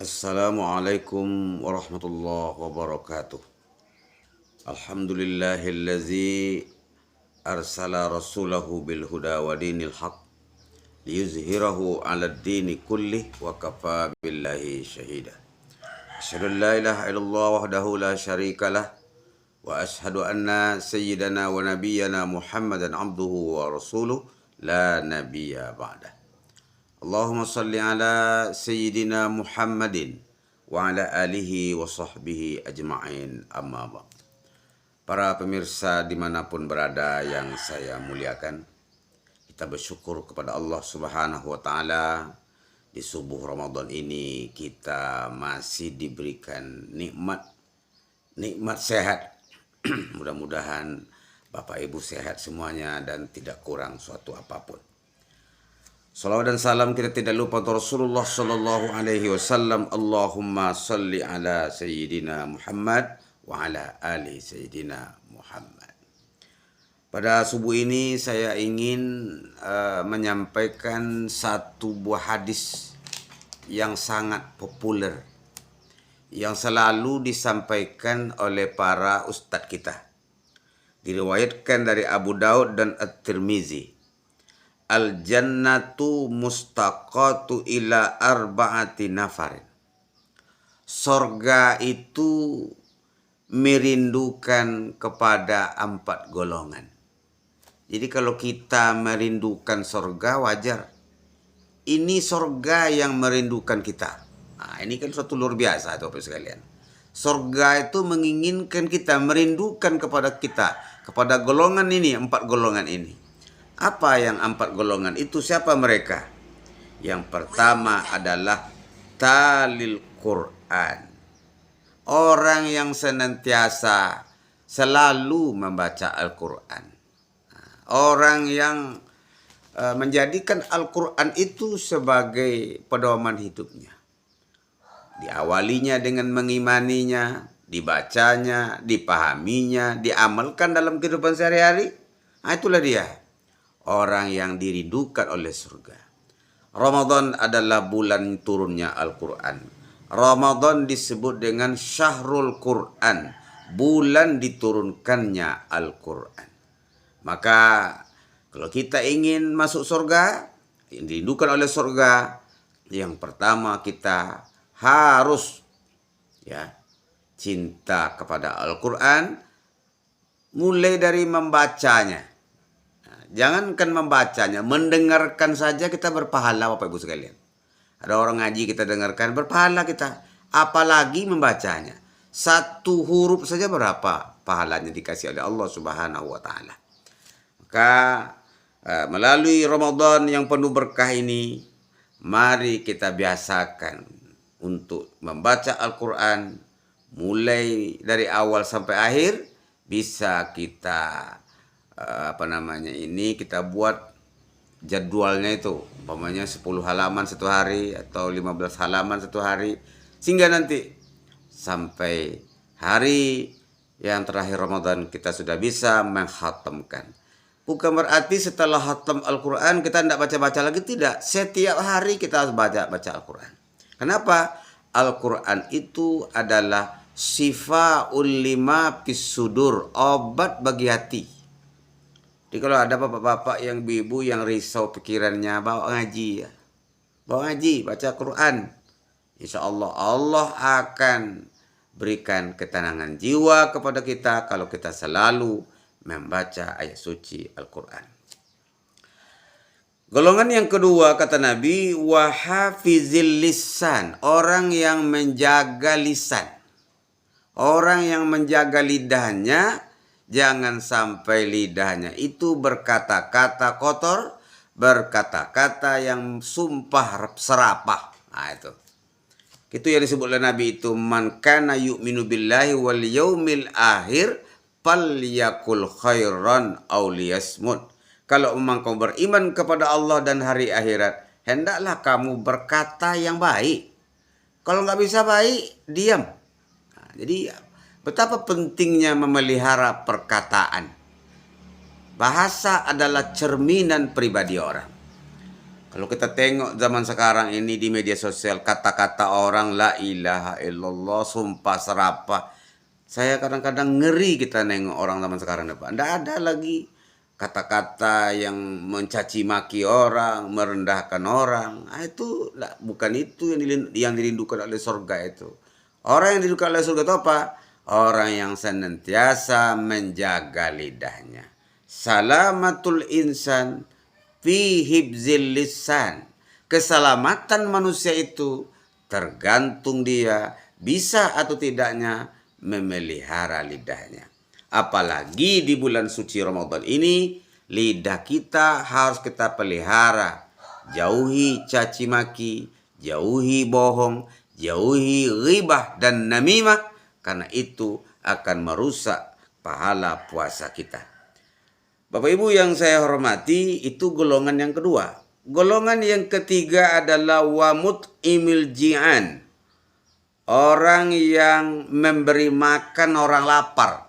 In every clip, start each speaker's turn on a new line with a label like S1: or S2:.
S1: Assalamualaikum warahmatullahi wabarakatuh. Alhamdulillahillazi arsala rasulahu bil huda wa dinil haq liyuzhirahu 'alad dini kullih wa kafa billahi syahida. Asyhadu an la ilaha illallah wahdahu la syarikalah wa asyhadu anna sayyidana wa nabiyyana Muhammadan abduhu wa rasuluh la nabiyya ba'dah. Allahumma salli ala Sayyidina Muhammadin wa ala alihi wa sahbihi ajma'in amma ba'd. Para pemirsa dimanapun berada yang saya muliakan, kita bersyukur kepada Allah Subhanahu wa Ta'ala. Di subuh Ramadan ini kita masih diberikan nikmat sehat. Mudah-mudahan Bapak Ibu sehat semuanya dan tidak kurang suatu apapun. Salawat dan salam kita tidak lupa untuk Rasulullah Sallallahu Alaihi Wasallam. Allahumma salli ala Sayyidina Muhammad wa ala ali Sayyidina Muhammad. Pada subuh ini saya ingin menyampaikan satu buah hadis yang sangat populer, yang selalu disampaikan oleh para ustadz kita. Diriwayatkan dari Abu Daud dan At-Tirmizi. Al-jannatu mustaqatu ila arba'ati nafarin. Sorga itu merindukan kepada 4 golongan. Jadi kalau kita merindukan sorga wajar. Ini sorga yang merindukan kita. Nah, ini kan suatu luar biasa Bapak sekalian. Sorga itu menginginkan kita, merindukan kepada kita, kepada golongan ini, 4 golongan ini. Apa yang 4 golongan itu? Siapa mereka? Yang pertama adalah talil Quran. Orang yang senantiasa selalu membaca Al-Quran. Orang yang menjadikan Al-Quran itu sebagai pedoman hidupnya. Diawalinya dengan mengimaninya, dibacanya, dipahaminya, diamalkan dalam kehidupan sehari-hari. Nah, itulah dia. Orang yang dirindukan oleh surga. Ramadan adalah bulan turunnya Al-Quran. Ramadan disebut dengan Syahrul Quran, bulan diturunkannya Al-Quran. Maka kalau kita ingin masuk surga, yang dirindukan oleh surga, yang pertama kita harus cinta kepada Al-Quran, mulai dari membacanya. Jangankan membacanya, mendengarkan saja kita berpahala Bapak Ibu sekalian. Ada orang ngaji kita dengarkan, berpahala kita. Apalagi membacanya. 1 huruf saja berapa pahalanya dikasih oleh Allah Subhanahu wa Ta'ala. Maka melalui Ramadan yang penuh berkah ini, mari kita biasakan untuk membaca Al-Quran. Mulai dari awal sampai akhir bisa kita kita buat jadwalnya itu, umpamanya 10 halaman 1 hari atau 15 halaman 1 hari, sehingga nanti sampai hari yang terakhir Ramadan kita sudah bisa menghatamkan. Bukan berarti setelah hatam Al-Quran kita tidak baca-baca lagi, tidak. Setiap hari kita harus baca Al-Quran. Kenapa? Al-Quran itu adalah syifaul lima fis sudur, obat bagi hati. Jadi kalau ada bapak-bapak yang ibu yang risau pikirannya, bawa ngaji ya. Bawa ngaji, baca Quran. Insya Allah, Allah akan berikan ketenangan jiwa kepada kita kalau kita selalu membaca ayat suci Al-Quran. Golongan yang kedua kata Nabi, wahafizil lisan. Orang yang menjaga lisan. Orang yang menjaga lidahnya, jangan sampai lidahnya itu berkata-kata kotor, berkata-kata yang sumpah serapah. Nah, itu yang disebut oleh Nabi itu, man kana yu'minu billahi wal yaumil akhir falyakul khairan aw liyasmut. Kalau memang kamu beriman kepada Allah dan hari akhirat, hendaklah kamu berkata yang baik. Kalau nggak bisa baik, diam. Nah, jadi betapa pentingnya memelihara perkataan. Bahasa adalah cerminan pribadi orang. Kalau kita tengok zaman sekarang ini di media sosial, kata-kata orang la ilaha illallah, sumpah serapah. Saya kadang-kadang ngeri kita nengok orang zaman sekarang depan. Tidak ada lagi kata-kata yang mencaci maki orang, merendahkan orang. Nah, itu bukan itu yang dirindukan oleh surga itu. Orang yang dirindukan oleh surga itu apa? Orang yang senantiasa menjaga lidahnya. Salamatul insan fi hibzil lisan. Keselamatan manusia itu tergantung dia bisa atau tidaknya memelihara lidahnya. Apalagi di bulan suci Ramadan ini, lidah kita harus kita pelihara. Jauhi caci maki, jauhi bohong, jauhi ghibah dan namimah, karena itu akan merusak pahala puasa kita. Bapak Ibu yang saya hormati, itu golongan yang kedua. Golongan yang ketiga adalah wamut imil ji'an. Orang yang memberi makan orang lapar.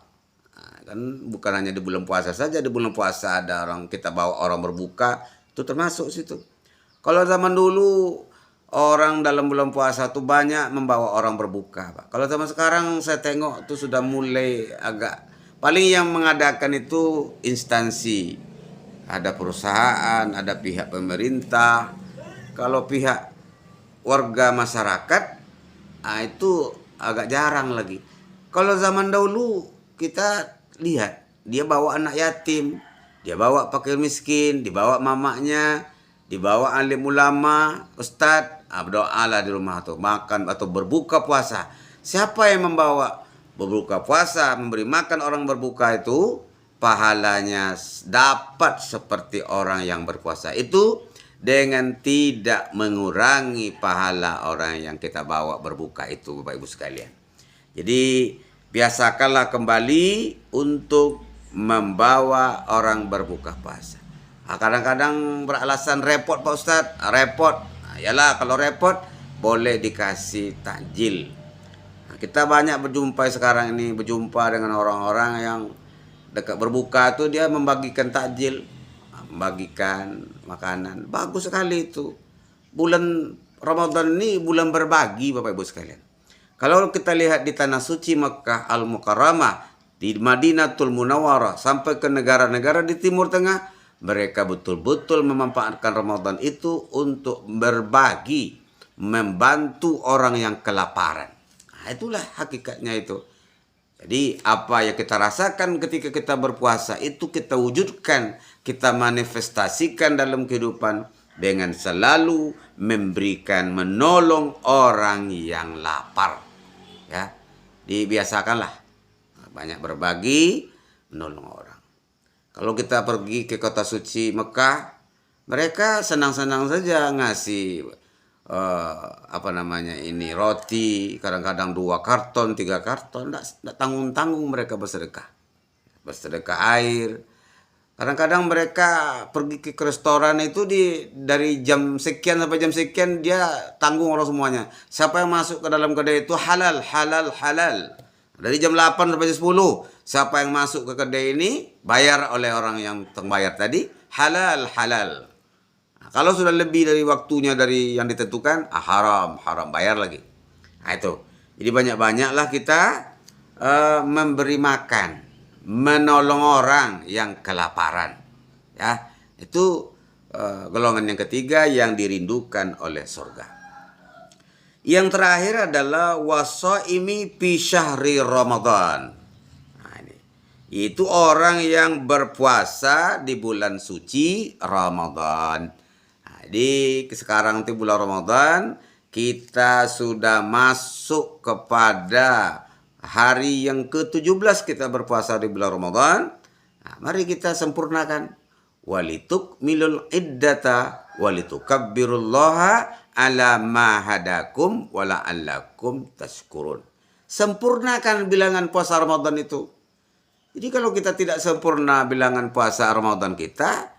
S1: Nah, kan bukan hanya di bulan puasa saja, di bulan puasa ada orang kita bawa orang berbuka, itu termasuk situ. Kalau zaman dulu orang dalam bulan puasa tuh banyak membawa orang berbuka, Pak. Kalau zaman sekarang saya tengok itu sudah mulai agak, paling yang mengadakan itu instansi. Ada perusahaan, ada pihak pemerintah. Kalau pihak warga masyarakat, nah itu agak jarang lagi. Kalau zaman dahulu kita lihat, dia bawa anak yatim, dia bawa fakir miskin, dibawa mamanya, dibawa alim ulama, ustadz, berdoalah di rumah tuh, makan atau berbuka puasa. Siapa yang membawa berbuka puasa, memberi makan orang berbuka itu, pahalanya dapat seperti orang yang berpuasa itu dengan tidak mengurangi pahala orang yang kita bawa berbuka itu, Bapak Ibu sekalian. Jadi biasakanlah kembali untuk membawa orang berbuka puasa. Nah, kadang-kadang beralasan repot Pak Ustadz, repot. Nah, yalah kalau repot boleh dikasih takjil. Nah, kita banyak berjumpa sekarang ini, berjumpa dengan orang-orang yang dekat berbuka tuh dia membagikan takjil, membagikan makanan. Bagus sekali itu. Bulan Ramadan ini bulan berbagi Bapak Ibu sekalian. Kalau kita lihat di tanah suci Makkah Al-Mukarramah, di Madinatul Munawwarah sampai ke negara-negara di Timur Tengah, mereka betul-betul memanfaatkan Ramadan itu untuk berbagi, membantu orang yang kelaparan. Nah, itulah hakikatnya itu. Jadi apa yang kita rasakan ketika kita berpuasa itu kita wujudkan, kita manifestasikan dalam kehidupan dengan selalu memberikan, menolong orang yang lapar. Ya, dibiasakanlah banyak berbagi, menolong orang. Kalau kita pergi ke kota suci Mekah, mereka senang-senang saja ngasih roti, kadang-kadang 2 karton, 3 karton, tidak tanggung-tanggung mereka bersedekah air. Kadang-kadang mereka pergi ke restoran itu dari jam sekian sampai jam sekian dia tanggung orang semuanya. Siapa yang masuk ke dalam kedai itu halal. Dari jam 8 sampai jam 10, siapa yang masuk ke kedai ini bayar oleh orang yang terbayar tadi, halal. Kalau sudah lebih dari waktunya dari yang ditentukan, haram bayar lagi. Nah itu. Jadi banyak-banyaklah kita memberi makan, menolong orang yang kelaparan. Ya, itu golongan yang ketiga yang dirindukan oleh surga. Yang terakhir adalah wasaimi fi syahri Ramadan. Nah, ini. Itu orang yang berpuasa di bulan suci Ramadan. Jadi sekarang itu bulan Ramadan, kita sudah masuk kepada hari yang ke-17 kita berpuasa di bulan Ramadan. Nah, mari kita sempurnakan. Walitukmilul iddata walitukabbirullaha ala ma hadakum wala'allakum tashkurun. Sempurnakan bilangan puasa Ramadan itu. Jadi kalau kita tidak sempurna bilangan puasa Ramadan kita,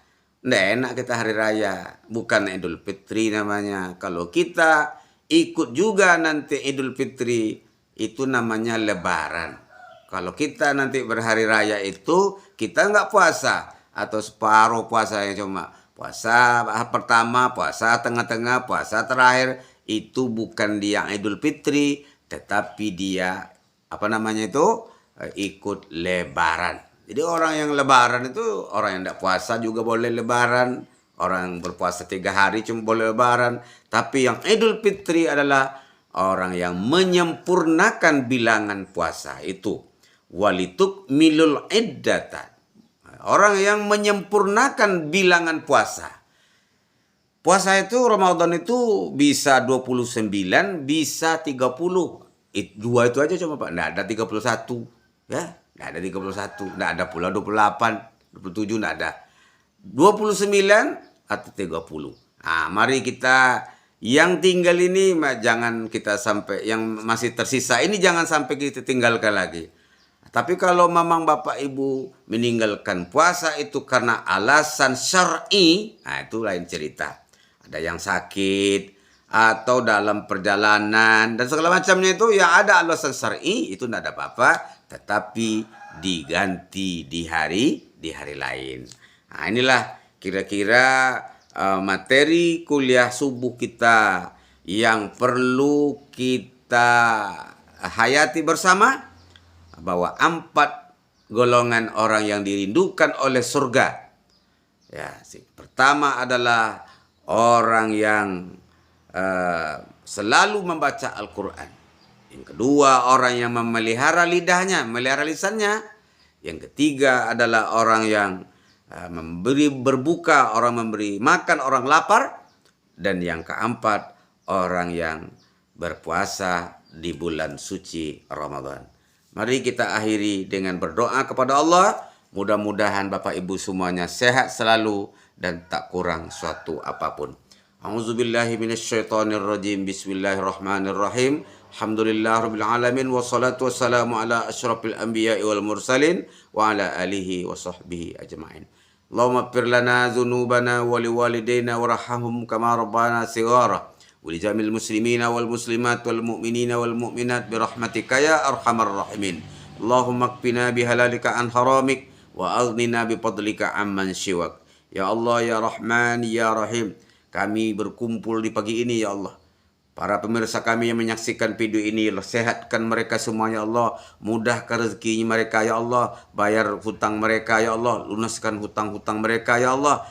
S1: nggak enak kita hari raya. Bukan Idul Fitri namanya. Kalau kita ikut juga nanti Idul Fitri, itu namanya Lebaran. Kalau kita nanti berhari raya itu kita nggak puasa atau separuh puasa yang cuma Puasa pertama, puasa tengah-tengah, puasa terakhir itu bukan dia Idul Fitri, tetapi dia ikut lebaran. Jadi orang yang lebaran itu orang yang tidak puasa juga boleh lebaran. Orang yang berpuasa 3 hari cuma boleh lebaran. Tapi yang Idul Fitri adalah orang yang menyempurnakan bilangan puasa itu. Walituk milul iddata. Orang yang menyempurnakan bilangan puasa. Puasa itu Ramadan itu bisa 29, bisa 30. Dua itu aja cuma Pak. Nggak ada 31. Ya, nggak ada 31. Nggak ada pula 28, 27 nggak ada. 29 atau 30. Nah, mari kita yang tinggal ini jangan kita sampai, yang masih tersisa ini jangan sampai kita tinggalkan lagi. Tapi kalau memang Bapak Ibu meninggalkan puasa itu karena alasan syar'i, nah itu lain cerita. Ada yang sakit atau dalam perjalanan dan segala macamnya itu ya ada alasan syar'i, itu tidak ada apa-apa, tetapi diganti di hari lain. Nah, inilah kira-kira materi kuliah subuh kita yang perlu kita hayati bersama, bahwa 4 golongan orang yang dirindukan oleh surga. Ya, pertama adalah orang yang selalu membaca Al-Quran. Yang kedua, orang yang memelihara lidahnya, memelihara lisannya. Yang ketiga adalah orang yang memberi berbuka, orang memberi makan orang lapar. Dan yang keempat, orang yang berpuasa di bulan suci Ramadan. Mari kita akhiri dengan berdoa kepada Allah. Mudah-mudahan Bapak Ibu semuanya sehat selalu dan tak kurang suatu apapun. A'udzubillahi minasyaitonirrajim. Bismillahirrahmanirrahim. Alhamdulillahirabbil alamin wassalatu wassalamu ala asyrafil anbiya'i wal mursalin wa ala alihi wa sahbihi ajma'in. Allahumma ighfir lana dzunubana wa liwalidayna warhamhum kama rabbana shighara. ولجميع المسلمين والمسلمات والمؤمنين والمؤمنات برحمتك يا أرحم الراحمين. اللهم اكفنا بحلالك عن حرامك وأغننا بفضلك عمن سواك. Ya Allah, ya Rahman, ya Rahim, kami berkumpul di pagi ini ya Allah. Para pemirsa kami yang menyaksikan video ini, Allah sehatkan mereka semua ya Allah. Mudahkan rezeki mereka ya Allah. Bayar hutang mereka ya Allah. Lunaskan hutang-hutang mereka ya Allah.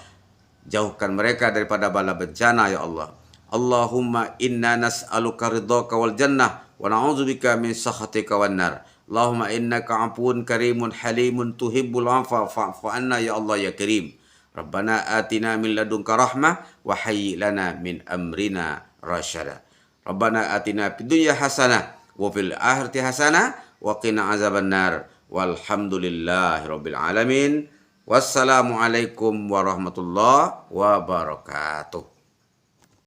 S1: Jauhkan mereka daripada bala bencana ya Allah. Allahumma inna nas'aluka ridhaka wal jannah wa na'udzubika min sakhatika wan nar. Allahumma innaka 'afuwun karimun halimun tuhibbul 'afwa fa'fu 'anna ya Allah ya Karim. Rabbana atina min ladunka rahmah wa hayyi lana min amrina rasyada. Rabbana atina fid dunya hasanah wa fil akhirati hasanah wa qina azabannar. Walhamdulillahirabbil alamin. Wassalamualaikum warahmatullahi wabarakatuh.